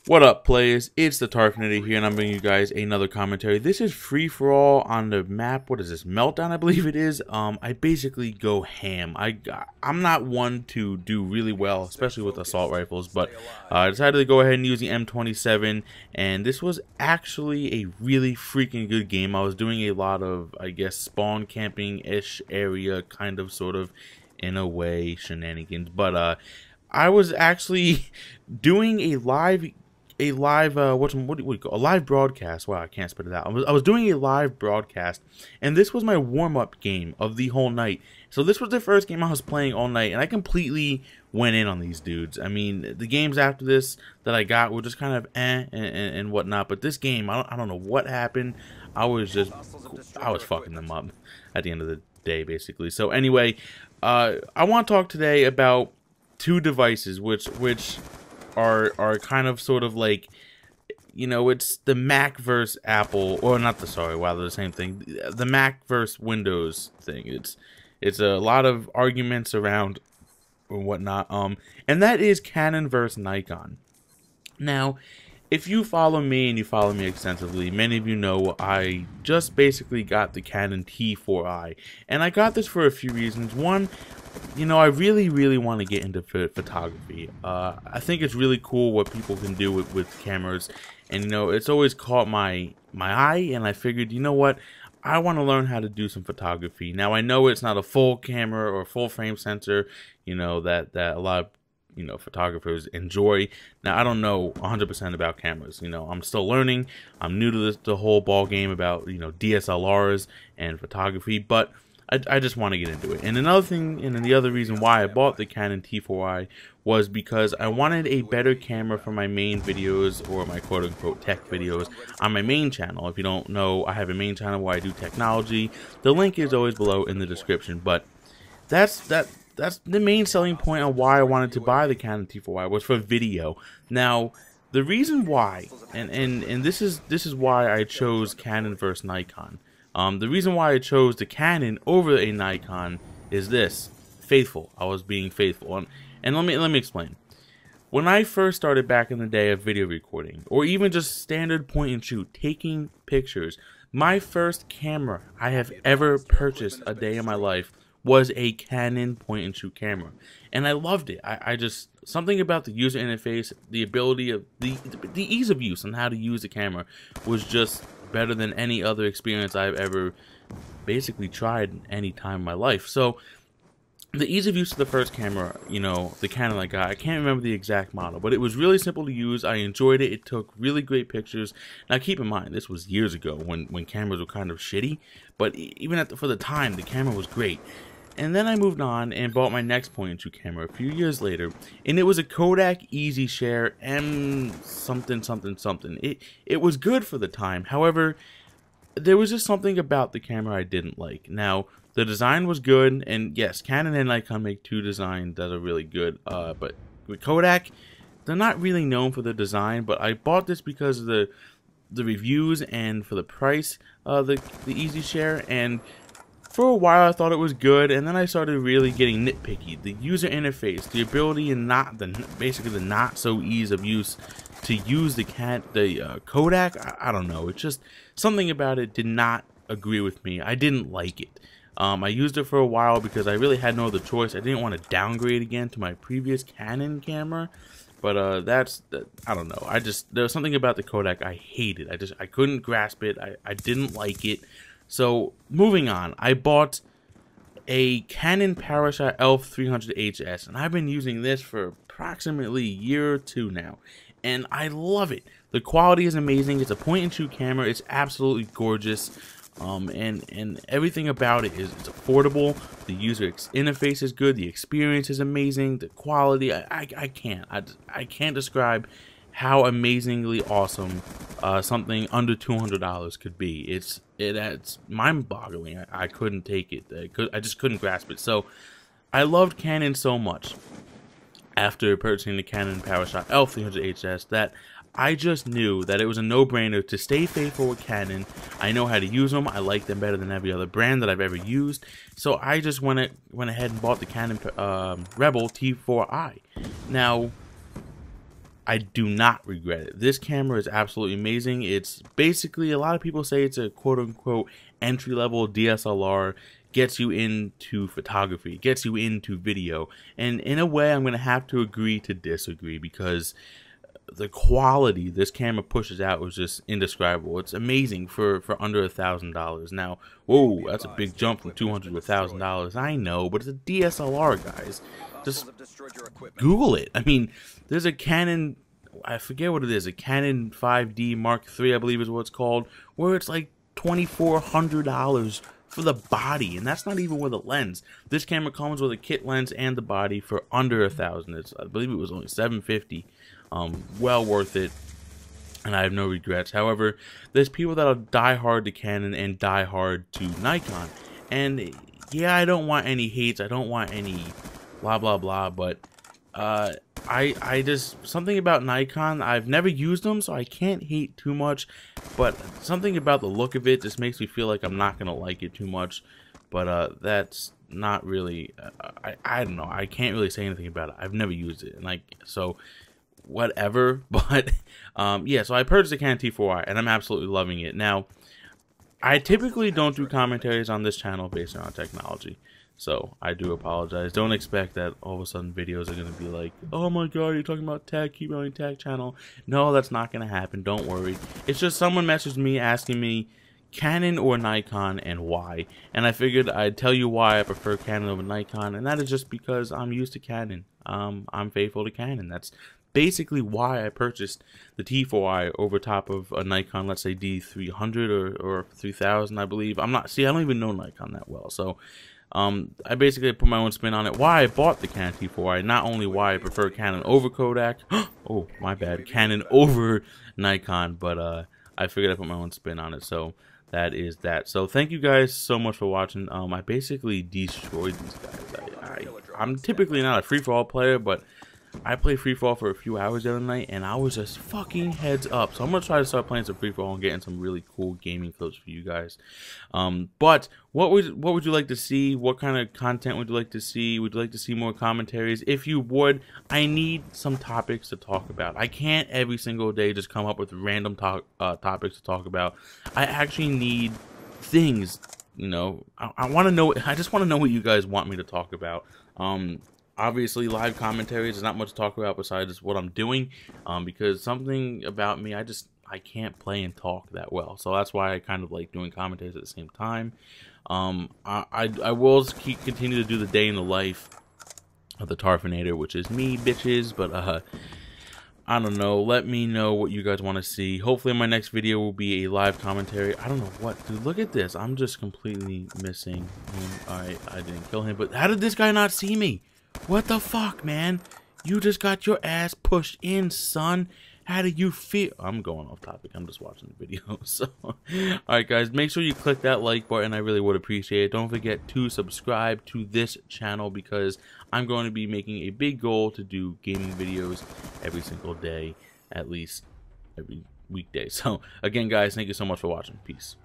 What up, players? It's the Tarfinator here, and I'm bringing you guys another commentary. This is free-for-all on the map. What is this? Meltdown, I believe it is. I basically go ham. I'm not one to do really well, especially with assault rifles, but I decided to go ahead and use the M27, and this was actually a really freaking good game. I was doing a lot of, I guess, spawn camping-ish area, kind of, sort of, in a way, shenanigans, but I was actually doing a live what do you call a live broadcast. Wow, I can't spit it out. I was doing a live broadcast, and this was my warm-up game of the whole night. So this was the first game I was playing all night, and I completely went in on these dudes. I mean, the games after this that I got were just kind of and whatnot, but this game, I don't know what happened. I was fucking them up at the end of the day, basically. So anyway, I want to talk today about two devices which are kind of sort of like, you know, it's the Mac versus Apple, or not the, sorry, wow, they're the same thing, the Mac versus Windows thing. It's a lot of arguments around or whatnot, and that is Canon versus Nikon. Now, if you follow me and you follow me extensively, many of you know I just basically got the Canon T4i, and I got this for a few reasons. One, you know, I really want to get into photography. I think it's really cool what people can do with cameras, and you know, it's always caught my eye, and I figured, you know what, I want to learn how to do some photography. Now, I know it's not a full camera or full frame sensor, you know, that a lot of, you know, photographers enjoy. Now, I don't know 100% about cameras. You know, I'm still learning. I'm new to the whole ball game about, you know, DSLRs and photography, but I just want to get into it. And another thing, and the other reason why I bought the Canon T4i was because I wanted a better camera for my main videos, or my quote-unquote tech videos on my main channel. If you don't know, I have a main channel where I do technology. The link is always below in the description, but that's the main selling point on why I wanted to buy the Canon T4i, was for video. Now, the reason why, and this is why I chose Canon versus Nikon. The reason why I chose the Canon over a Nikon is this: faithful. I was being faithful, and let me explain. When I first started back in the day of video recording, or even just standard point and shoot, taking pictures, my first camera I have ever purchased a day in my life was a Canon point and shoot camera, and I loved it. I just, something about the user interface, the ability of the ease of use and how to use the camera was just better than any other experience I've ever basically tried any time in my life. So the ease of use of the first camera, you know, the Canon I got, I can't remember the exact model, but it was really simple to use. I enjoyed it. It took really great pictures. Now, keep in mind, this was years ago when cameras were kind of shitty, but even for the time, the camera was great. And then I moved on and bought my next point and shoot camera a few years later, and it was a Kodak EasyShare M something something something. It was good for the time. However, there was just something about the camera I didn't like. Now, the design was good, and yes, Canon and Nikon make two designs that are really good. But with Kodak, they're not really known for the design. But I bought this because of the reviews and for the price, the EasyShare. And for a while, I thought it was good, and then I started really getting nitpicky. The user interface, the ability, and basically the not so ease of use to use the Kodak. I don't know. It's just something about it did not agree with me. I didn't like it. I used it for a while because I really had no other choice. I didn't want to downgrade again to my previous Canon camera. But I don't know. There was something about the Kodak I hated. I couldn't grasp it. I didn't like it. So, moving on, I bought a Canon PowerShot ELPH 300HS, and I've been using this for approximately a year or two now, and I love it. The quality is amazing. It's a point-and-shoot camera. It's absolutely gorgeous, and everything about it is, it's affordable. The user interface is good. The experience is amazing. The quality, I can't describe how amazingly awesome something under $200 could be. It's mind-boggling. I couldn't take it. I just couldn't grasp it. So I loved Canon so much after purchasing the Canon PowerShot ELPH 300HS that I just knew that it was a no-brainer to stay faithful with Canon. I know how to use them. I like them better than every other brand that I've ever used. So I just went ahead and bought the Canon Rebel T4i. Now, I do not regret it. This camera is absolutely amazing. It's basically, a lot of people say it's a quote-unquote entry-level DSLR, gets you into photography, gets you into video. And in a way, I'm going to have to agree to disagree, because the quality this camera pushes out was just indescribable. It's amazing for under $1,000. Now, whoa, that's a big jump from $200 to $1,000. I know, but it's a DSLR, guys. Just Google it. I mean, there's a Canon, I forget what it is, a Canon 5D Mark III, I believe is what it's called, where it's like $2,400 for the body, and that's not even with a lens. This camera comes with a kit lens and the body for under $1,000. I believe it was only $750. Well worth it, and I have no regrets. However, there's people that'll die hard to Canon and die hard to Nikon, and yeah, I don't want any hates, I don't want any blah blah blah, but I just, something about Nikon, I've never used them, so I can't hate too much, but something about the look of it just makes me feel like I'm not gonna like it too much. But that's not really, I don't know, I can't really say anything about it. I've never used it, and like, so whatever. But yeah, so I purchased a Canon T4i and I'm absolutely loving it. Now, I typically don't do commentaries on this channel based on technology, so I do apologize. Don't expect that all of a sudden videos are going to be like, oh my god, you're talking about tech, keep running tech channel. No, that's not going to happen, don't worry. It's just someone messaged me asking me Canon or Nikon and why, and I figured I'd tell you why I prefer Canon over Nikon, and that is just because I'm used to Canon. I'm faithful to Canon. That's basically why I purchased the T4i over top of a Nikon, let's say D300 or 3000, I believe. I don't even know Nikon that well, so I basically put my own spin on it. Why I bought the Canon T4i, not only why I prefer Canon over Kodak, oh my bad, Canon over Nikon, but I figured I'd put my own spin on it. So that is that. So thank you guys so much for watching. I basically destroyed these guys. I'm typically not a free-for-all player, but I played free-for-all for a few hours the other night, and I was just fucking heads up. So I'm going to try to start playing some free-for-all and getting some really cool gaming clips for you guys. But what would you like to see? What kind of content would you like to see? Would you like to see more commentaries? If you would, I need some topics to talk about. I can't every single day just come up with random topics to talk about. I actually need things, you know. I want to know. I just want to know what you guys want me to talk about. Obviously, live commentaries, there's not much to talk about besides what I'm doing, because something about me, I can't play and talk that well, so that's why I kind of like doing commentaries at the same time. I will continue to do the day in the life of the Tarfinator, which is me, bitches, but I don't know, let me know what you guys want to see. Hopefully my next video will be a live commentary. I don't know what, dude, look at this, I'm just completely missing him. Alright, I didn't kill him, but how did this guy not see me? What the fuck, man? You just got your ass pushed in, son. How do you feel? I'm going off topic. I'm just watching the video. So, alright, guys. Make sure you click that like button. I really would appreciate it. Don't forget to subscribe to this channel, because I'm going to be making a big goal to do gaming videos every single day, at least every weekday. So, again, guys, thank you so much for watching. Peace.